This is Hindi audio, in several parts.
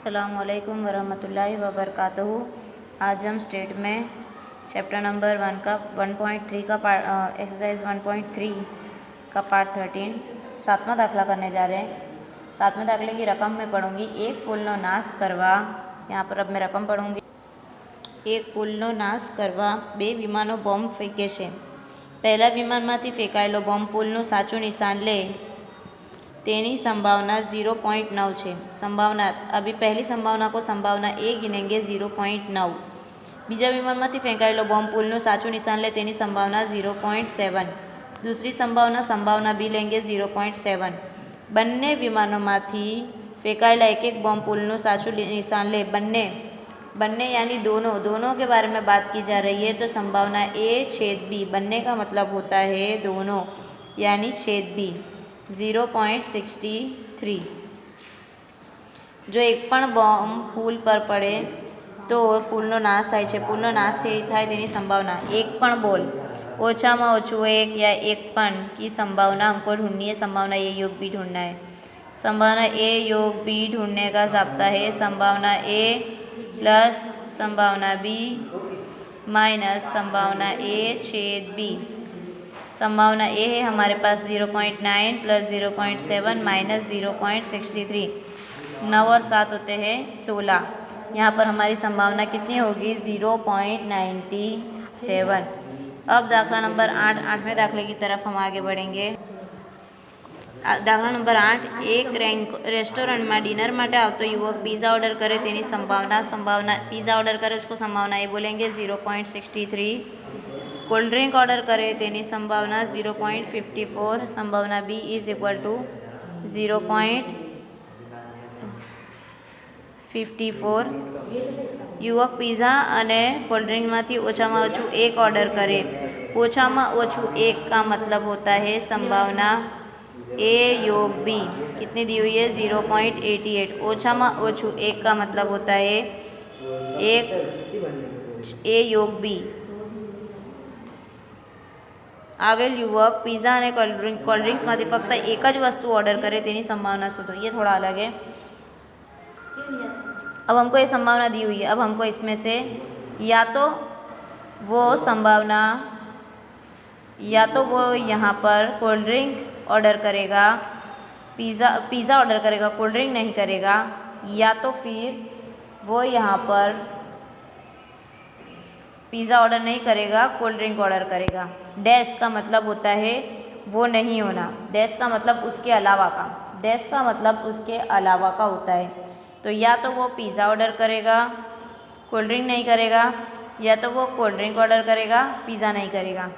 अस्सलामुअलैकुम वरहमतुल्लाहि वबरकातुहू। आज हम स्टेट में चैप्टर नंबर 1 का 1.3 का एक्सरसाइज 1.3 का पार्ट 13 सातवां दाखला करने जा रहे हैं। सातवें दाखले की रकम मैं पढ़ूंगी। एक पुलनो नाश करवा, यहाँ पर अब मैं रकम पढ़ूंगी। एक पुलनो नाश करवा बे विमानो बॉम्ब फेंके छे। पहला विमानमांथी फेंकाયેલો बॉम्ब पुलનું સાચું નિશાન લે तेनी संभावना 0.9 है। संभावना अभी पहली संभावना को संभावना ए गिनेंगे 0.9। बीजा विमान में फेंकाયેલો बॉम्ब पुलનું साचું निशान ले तेनी संभावना 0.7। दूसरी संभावना बी लेंगे 0.7। बन्ने विमानों में फेंकाયેલા एक एक बॉम्ब पुलનું साचું निशान ले बन्ने यानी दोनों के बारे में बात की जा रही है, तो संभावना ए छेद बी, बन्ने का मतलब होता है दोनों यानी छेद बी 0.63। जो एक पण बॉम्ब पुल पर पड़े तो पुलનો नाश થાય છે। पुलનો नाश થાય તેની संभावना एक पण बोल ओछा में ओछू एक या एक पण की संभावना हमको ढूंढनी है। संभावना ए योग बी ढूंढना है। संभावना ए योग बी ढूंढने का जाप्ता है संभावना ए प्लस संभावना बी माइनस संभावना ए छेद बी। संभावना ए है हमारे पास 0.9 प्लस 0.7 माइनस 0.63। 9 और 7 होते हैं 16। यहाँ पर हमारी संभावना कितनी होगी 0.97। अब दाखला नंबर 8, 8वें दाखले की तरफ हम आगे बढ़ेंगे। दाखला नंबर 8, एक रेस्टोरेंट में डिनर माटे आवतो युवक पिज़्ज़ा ऑर्डर करे तेनी संभावना पिज़्ज़ा ऑर्डर करे उसको संभावना ए बोलेंगे 0.63। कोल्ड ड्रिंक ऑर्डर करे तेनी संभावना 0.54। संभावना बी इज इक्वल टू 0.54। युवक पिज़्ज़ा अने कोल्ड ड्रिंक में ओछा में ओछू एक ऑर्डर करे। ओछा में ओछू एक का मतलब होता है संभावना ए योग बी कितनी दी हुई है 0.88। ओछा में ओछू एक का मतलब होता है एक ए योग बी। आवेल युवक पिज़्ज़ा और कोल्ड ड्रिंक्स में फक्त एक ज वस्तु ऑर्डर करे तेनी संभावना शोधो। ये थोड़ा अलग है। अब हमको ये संभावना दी हुई है। अब हमको इसमें से या तो वो यहाँ पर कोल्ड ड्रिंक ऑर्डर करेगा, पिज़्ज़ा ऑर्डर करेगा, कोल्ड ड्रिंक नहीं करेगा, या तो फिर वो यहाँ पर पिज़्ज़ा ऑर्डर नहीं करेगा, कोल्ड ड्रिंक ऑर्डर करेगा। डैश का मतलब होता है वो नहीं होना। डैश का मतलब उसके अलावा का। डैश का मतलब उसके अलावा का होता है। तो या तो वो पिज़्ज़ा ऑर्डर करेगा, कोल्ड ड्रिंक नहीं करेगा, या तो वो कोल्ड ड्रिंक ऑर्डर करेगा, पिज़्ज़ा नहीं करेगा।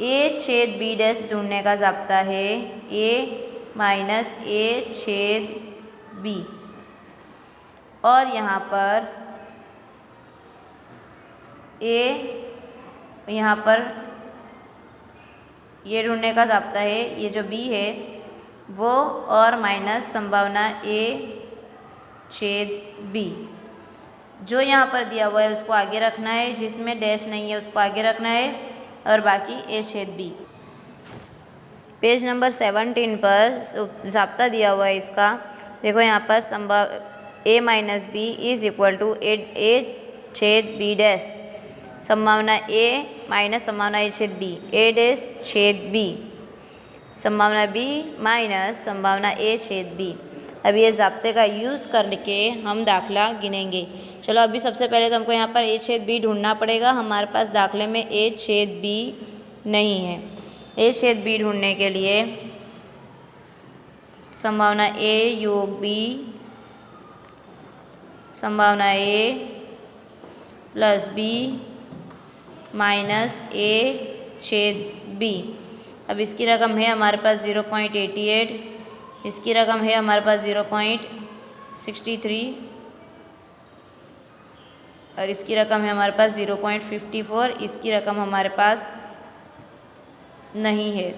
ए छेद बी डैश ढूंढने का जाप्ता है ए माइनस ए छेद बी। और यहाँ पर यहाँ पर ये ढूंढने का जाप्ता है ये जो बी है वो और माइनस संभावना ए छेद बी। जो यहाँ पर दिया हुआ है उसको आगे रखना है, जिसमें डैश नहीं है उसको आगे रखना है, और बाकी ए छेद बी। पेज नंबर 17 पर जाप्ता दिया हुआ है इसका। देखो यहाँ पर A minus B is equal to A छेद बी डैश। संभावना ए माइनस संभावना ए छेद बी, ए डैश छेद बी, संभावना बी माइनस संभावना ए छेद बी। अब ये जाप्ते का यूज़ करके हम दाखला गिनेंगे। चलो अभी सबसे पहले तो हमको यहाँ पर ए छेद बी ढूंढना पड़ेगा। हमारे पास दाखले में ए छेद बी नहीं है। ए छेद बी ढूंढने के लिए संभावना ए योग बी, संभावना ए प्लस बी माइनस ए छेद बी। अब इसकी रकम है हमारे पास 0.88, इसकी रकम है हमारे पास 0.63, और इसकी रकम है हमारे पास 0.54। इसकी रकम हमारे पास नहीं है।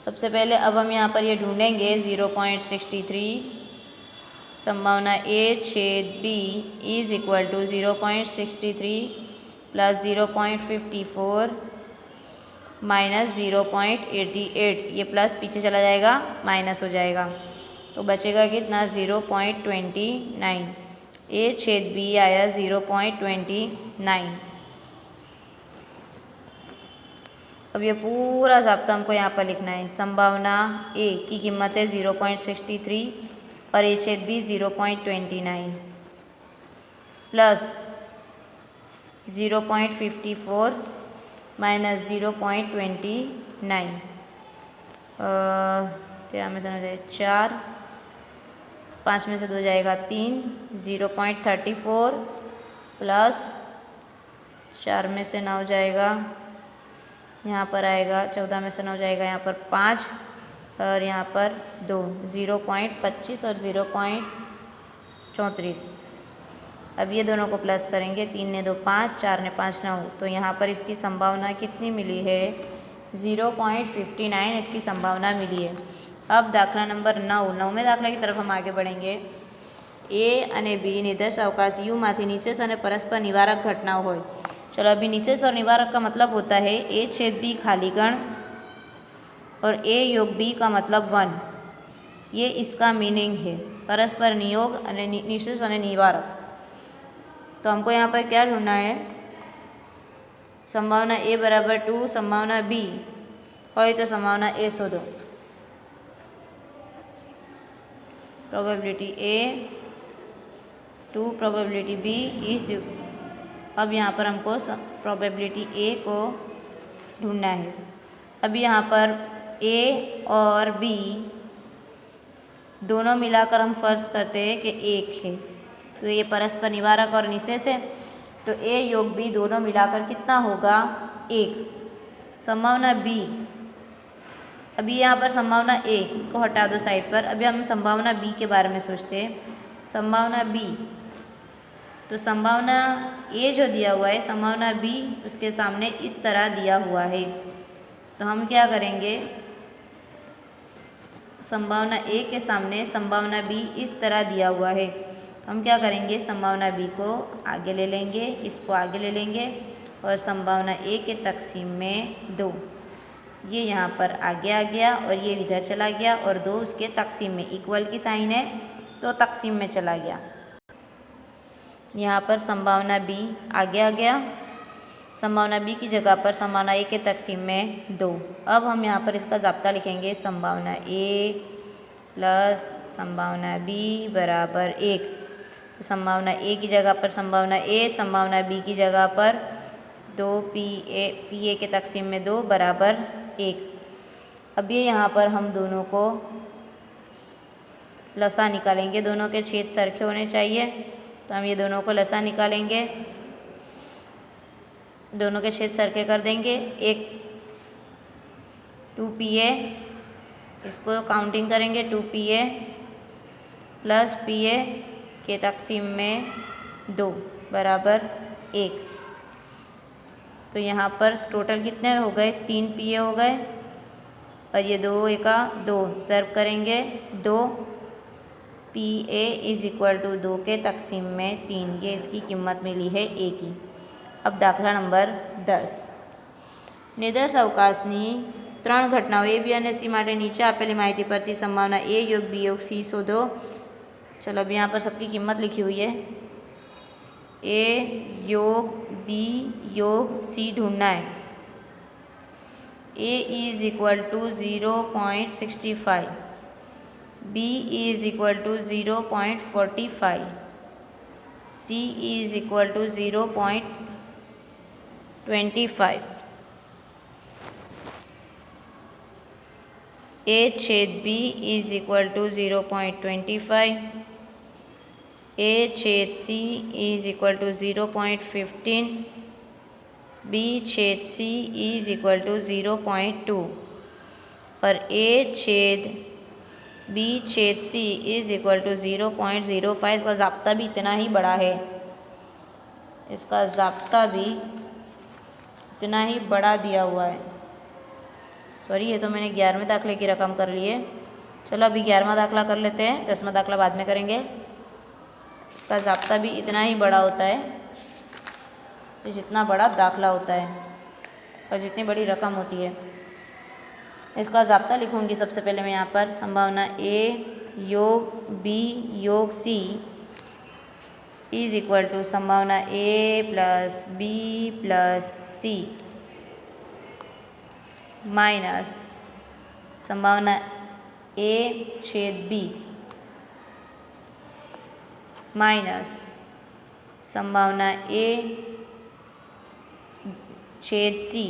सबसे पहले अब हम यहाँ पर ये ढूंढेंगे 0.63। संभावना ए छेद B is equal to 0.63 plus 0.54 minus 0.88। ये प्लस पीछे चला जाएगा माइनस हो जाएगा। तो बचेगा कितना 0.29। ए छेद बी आया 0.29। अब ये पूरा ज़ाब्ता हमको यहाँ पर लिखना है। संभावना ए की कीमत है 0.63 और ए छेद बी 0.29 प्लस 0.54 माइनस 0.29। 13 में से हो जाए 4, 5 में से 2 जाएगा 3, 0.34 प्लस 4 में से 9 जाएगा, यहाँ पर आएगा 14 में से 9 जाएगा यहाँ पर 5 और यहाँ पर 2, 0.25 और 0.34। अब ये दोनों को प्लस करेंगे, 3 ने 2 5, 4 ने 5 9, तो यहाँ पर इसकी संभावना कितनी मिली है 0.59 इसकी संभावना मिली है। अब दाखला नंबर 9वें दाखला की तरफ हम आगे बढ़ेंगे। ए અને बी निर्देश अवकाश यू माथी निशेष અને परस्पर निवारक घटनाओं હોય। चलो अभी निशेष और निवारक का मतलब होता है ए छेद बी खाली गण और ए योग बी का मतलब 1। ये इसका मीनिंग है परस्पर नियोग और निशेष और निवारक। तो हमको यहाँ पर क्या ढूंढना है, संभावना ए बराबर 2 संभावना बी हो तो संभावना ए शोधो। Probability A 2 probability B is. अब यहाँ पर हमको प्रोबेबिलिटी ए को ढूंढना है। अब यहाँ पर ए और बी दोनों मिलाकर हम फर्ज करते हैं कि 1 है, तो ये परस्पर निवारक और निशेष है, तो ए योग बी दोनों मिलाकर कितना होगा 1। संभावना बी, अभी यहाँ पर संभावना ए को हटा दो साइड पर। अभी हम संभावना बी के बारे में सोचते हैं। संभावना बी, तो संभावना ए जो दिया हुआ है, संभावना बी उसके सामने इस तरह दिया हुआ है, तो हम क्या करेंगे, संभावना ए के सामने संभावना बी इस तरह दिया हुआ है, तो हम क्या करेंगे, संभावना बी को आगे ले लेंगे, इसको आगे ले लेंगे और संभावना ए के तकसीम में 2, ये यहाँ पर आगे आ गया और ये इधर चला गया और 2 उसके तकसीम में, इक्वल की साइन है तो तकसीम में चला गया। यहाँ पर संभावना बी आगे आ गया, संभावना बी की जगह पर संभावना ए के तकसीम में 2। अब हम यहाँ पर इसका ज़ाब्ता लिखेंगे, संभावना ए प्लस संभावना बी बराबर 1। तो संभावना ए की जगह पर संभावना ए, संभावना बी की जगह पर 2 पी ए के तकसीम में 2 बराबर 1। अब ये यहाँ पर हम दोनों को लसा निकालेंगे, दोनों के छेद सरखे होने चाहिए, तो हम ये दोनों को लसा निकालेंगे, दोनों के छेद सरखे कर देंगे। एक 2pa, इसको काउंटिंग करेंगे, 2pa प्लस pa के तकसीम में 2 बराबर 1। तो यहाँ पर टोटल कितने हो गए, 3 pa हो गए और ये 2 एका 2 सर्व करेंगे, 2 pa इज इक्वल टू 2 के तकसीम में 3, ये इसकी कीमत मिली है ए की। अब दाखला नंबर 10, निर्देश अवकाशनी 3 घटनाओं ए बी और सी માટે નીચે આપેલી માહિતી પરથી संभावना ए योग बी योग सी शोधो। चलो अब यहाँ पर सबकी कीमत लिखी हुई है, ए योग बी योग सी ढूंढना है। A is equal to 0.65, B is equal to 0.45, C is equal to 0.25। A छेद B is equal to 0.25, A छेद C is equal to 0.15, B छेद सी इज इक्वल टू 0.2 और ए छेद बी छेद सी इज इक्वल टू 0.05। इसका ज़ाब्ता भी इतना ही बड़ा है, इसका ज़ाब्ता भी इतना ही बड़ा दिया हुआ है। सॉरी, ये तो मैंने 11वें दाखले की रकम कर ली है। चलो अभी 11वां दाखला कर लेते हैं, 10वां दाखला बाद में करेंगे। इसका ज़ाब्ता भी इतना ही बड़ा होता है, तो जितना बड़ा दाखला होता है और जितनी बड़ी रकम होती है। इसका ज़ाब्ता लिखूँगी सबसे पहले मैं यहाँ पर, संभावना ए योग बी योग सी इज इक्वल टू संभावना ए प्लस बी प्लस सी माइनस संभावना ए छेद बी माइनस संभावना ए छेद सी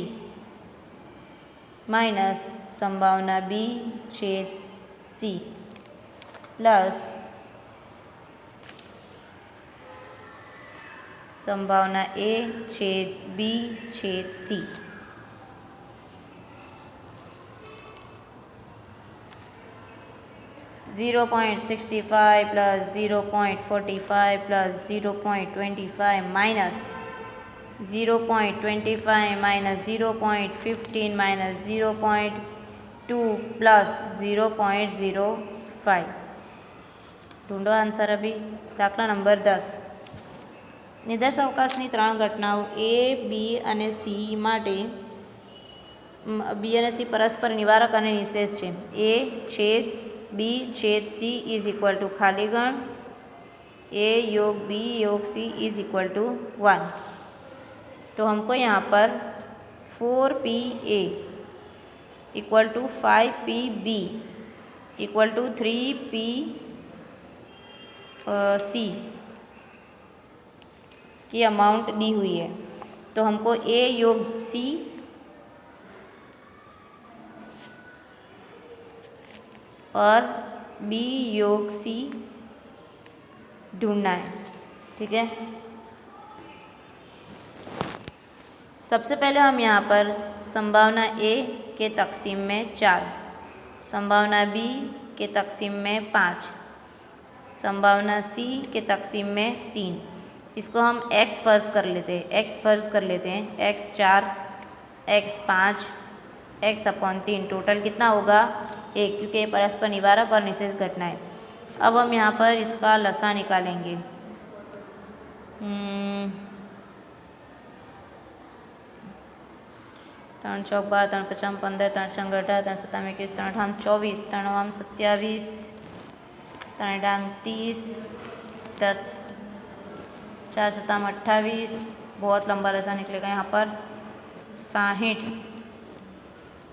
माइनस संभावना बी छेद सी प्लस संभावना ए छेद बी छेद C. Zero point 65 plus 0.45 plus 0.25 minus 0.25 minus 0.15 minus 0.2 plus 0.05। ढूंढो आंसर अभी। दाखला नंबर 10 નિર્દેશ અવકાશની ત્રણ ઘટનાઓ એ બી અને સી માટે બી અને સી પરસ્પર નિવારક અને નિષેધ છે। એ છેદ બી છેદ सी इज इक्वल टू खाली गण ए योग बी योग सी इज इक्वल टू 1। तो हमको यहाँ पर 4pa equal to 5pb equal to 3p C की अमाउंट दी हुई है। तो हमको ए योग सी और बी योग सी ढूंढना है। ठीक है, सबसे पहले हम यहाँ पर संभावना ए के तक़सीम में 4, संभावना बी के तक़सीम में 5, संभावना सी के तक़सीम में 3, इसको हम x फर्ज कर लेते हैं। x 4 x 5 x upon 3 total कितना होगा 1, क्योंकि ये परस्पर निवारक और निषेध घटना है। अब हम यहाँ पर इसका लसा निकालेंगे। 3 चौक 12 3 पचाम 15 3 छंग 18 3 सत्ताम 21 3 अठाम 24 3 नवाम 27 3 डांग 30 10 4 सत्ताम 28। बहुत लंबा लसा निकलेगा यहाँ पर। 60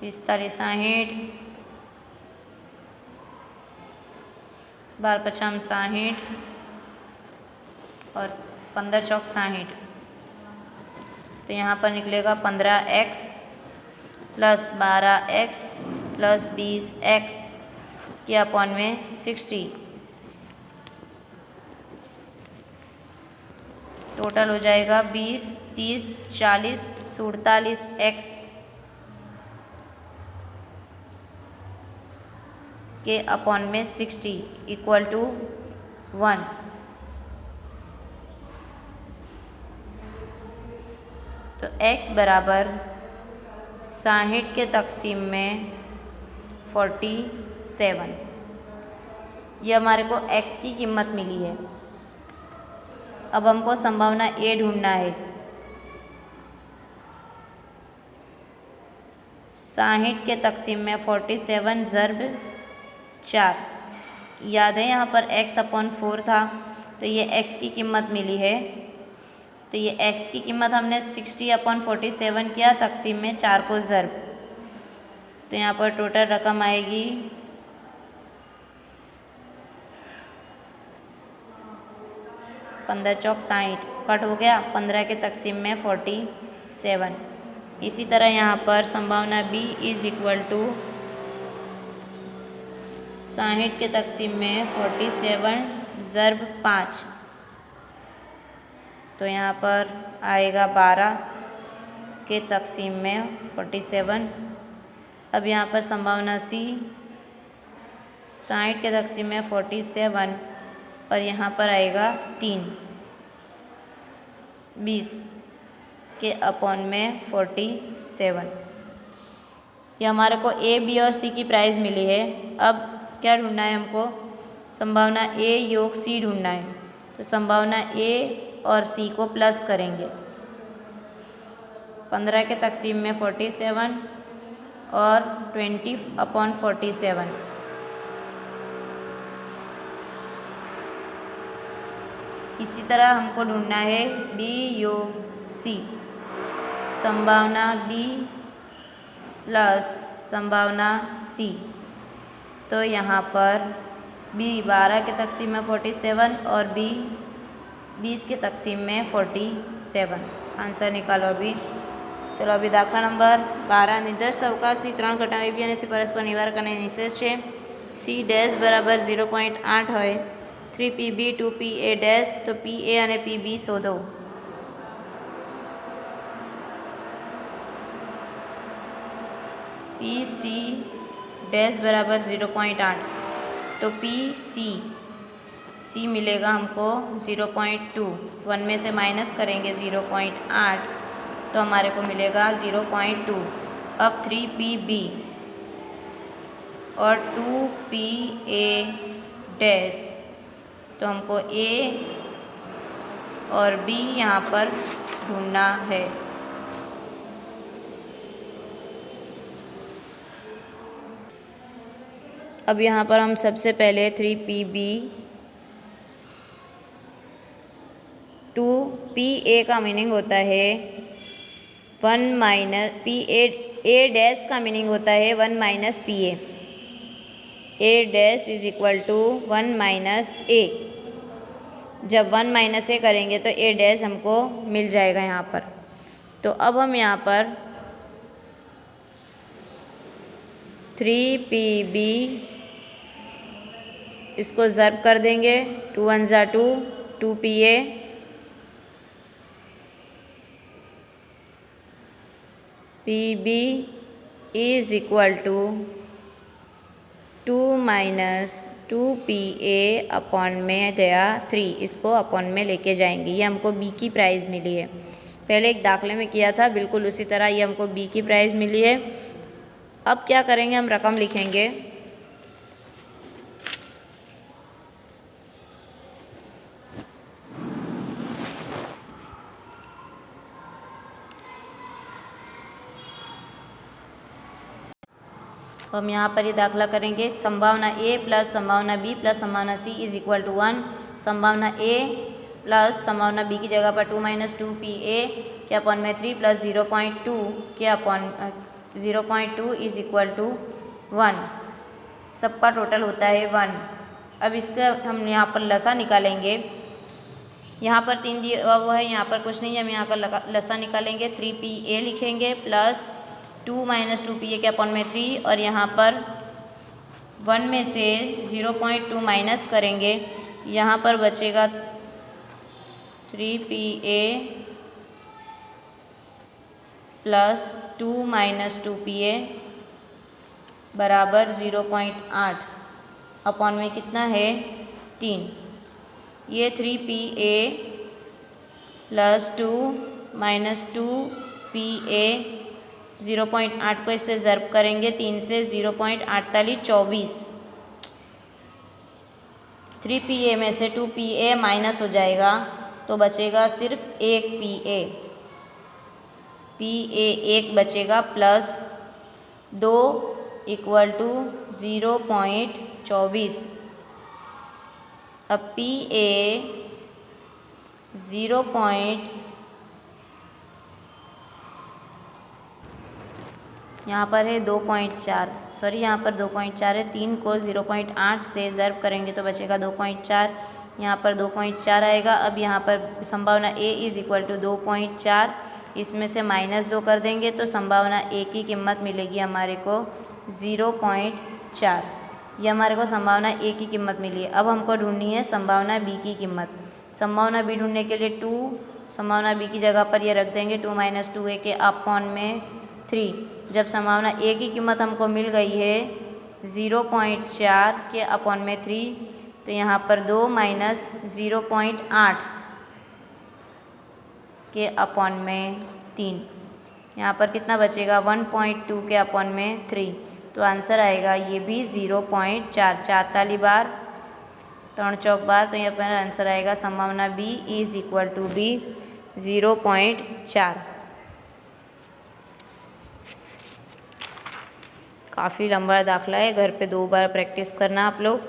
45 60 12 पचाम 60 और 15 चौक 60। तो यहाँ पर निकलेगा 15x plus 12x plus 20x के अपॉन में 60। टोटल हो जाएगा 20 30 40 47x के अपॉन में 60 इक्वल टू 1। तो x बराबर 60 के तक़सीम में 47, ये हमारे को x की कीमत मिली है। अब हमको संभावना a ढूंढना है। 60 के तक़सीम में 47 ज़र्ब 4, याद है यहाँ पर x अपॉन 4 था, तो ये x की कीमत मिली है। तो ये x की कीमत हमने 60 अपॉन 47 किया, तक़सीम में 4 को ज़र्ब, तो यहाँ पर टोटल रकम आएगी 15 चौक 60, कट हो गया 15 के तक़सीम में 47। इसी तरह यहाँ पर संभावना b इज़ इक्वल टू 60 के तक़सीम में 47 ज़र्ब 5, तो यहाँ पर आएगा 12 के तक़सीम में 47। अब यहाँ पर संभावना c 60 के तक़सीम में 47 और यहाँ पर आएगा 3 20 के अपॉन में 47। ये हमारे को ए बी और सी की प्राइस मिली है। अब क्या ढूंढना है हमको, संभावना ए योग सी ढूंढना है। तो संभावना ए और सी को प्लस करेंगे। 15 के तक़सीम में 47 और 20 अपॉन 47, इसी तरह हमको ढूंढना है बी योग सी, संभावना बी प्लस संभावना सी। तो यहाँ पर बी 12 के तक़सीम में 47 और बी 20 के तक़सीम में 47। आंसर निकालो अभी। चलो अभी दाखला नंबर 12 निर्देश अवकाशથી 3 ઘટના એબી અને સી પરસ્પર નિવારક અને નિશેષ છે। સી ડેશ બરાબર 0.8 હોય, 3PB 2PA ડેશ, તો PA અને PB શોધો। PC डैश बराबर 0.8, तो सी मिलेगा हमको 0.2, 1 में से माइनस करेंगे 0.8 तो हमारे को मिलेगा 0.2। अब 3PB और 2PA डैश, तो हमको A और B यहाँ पर ढूंढना है। अब यहाँ पर हम सबसे पहले 3PB 2PA का मीनिंग होता है 1 माइनस PA, A डैश का मीनिंग होता है 1 minus PA, A dash is equal to 1 minus A। जब 1 माइनस A करेंगे तो A डैश हमको मिल जाएगा यहाँ पर। तो अब हम यहाँ पर 3PB इसको ज़र्ब कर देंगे, 2 1 ज़ा 2, 2PA PB is equal to 2 minus 2PA upon में गया 3, इसको अपॉन में लेके जाएंगे। ये हमको B की प्राइज़ मिली है, पहले एक दाखले में किया था, बिल्कुल उसी तरह ये हमको B की प्राइज़ मिली है। अब क्या करेंगे, हम रकम लिखेंगे। हम यहाँ पर ये दाखला करेंगे, संभावना A प्लस संभावना B प्लस संभावना C इज इक्वल टू 1। संभावना A प्लस संभावना B की जगह पर 2 माइनस 2PA के अपॉन में 3 प्लस 0.2 के अपॉन 0.2 इज इक्वल टू 1। सबका टोटल होता है 1। अब इसका हम यहाँ पर लसा निकालेंगे। यहाँ पर 3 दिया हुआ है, यहाँ पर कुछ नहीं है, हम यहाँ का लसा निकालेंगे। 3PA लिखेंगे प्लस 2 माइनस 2PA के अपॉन में 3, और यहाँ पर 1 में से 0.2 माइनस करेंगे, यहाँ पर बचेगा 3PA प्लस 2 माइनस 2PA बराबर 0.8 अपॉन में कितना है 3। ये 3PA प्लस 2 माइनस 2PA 0.8 को इससे ज़र्ब करेंगे 3 से, 0.48 24। 3PA में से 2PA माइनस हो जाएगा तो बचेगा सिर्फ 1 PA 1 बचेगा प्लस 2 इक्वल टू 0.24। अब PA 0. यहाँ पर है 2.4, सॉरी यहाँ पर 2.4 है, 3 को 0.8 से ज़र्ब करेंगे तो बचेगा 2.4, यहाँ पर 2.4 आएगा। अब यहाँ पर संभावना A इज़ इक्वल टू 2.4, इसमें से -2 कर देंगे तो संभावना A की कीमत मिलेगी हमारे को 0.4। ये हमारे को संभावना A की कीमत मिली है। अब हमको ढूंढनी है संभावना B की कीमत। संभावना B ढूंढने के लिए 2 संभावना B की जगह पर ये रख देंगे, 2 माइनस 2A के अपॉन में 3। जब संभावना A की कीमत हमको मिल गई है 0.4 के अपॉन में 3, तो यहाँ पर 2 माइनस 0.8 के अपॉन में 3, यहाँ पर कितना बचेगा 1.2 के अपॉन में 3। तो आंसर आएगा ये भी 0.4। 4 ताली बार 3 चौक बार, तो यहाँ पर आंसर आएगा संभावना B is equal to B 0.4। काफ़ी लंबा दाखला है, घर पे 2 बार प्रैक्टिस करना आप लोग।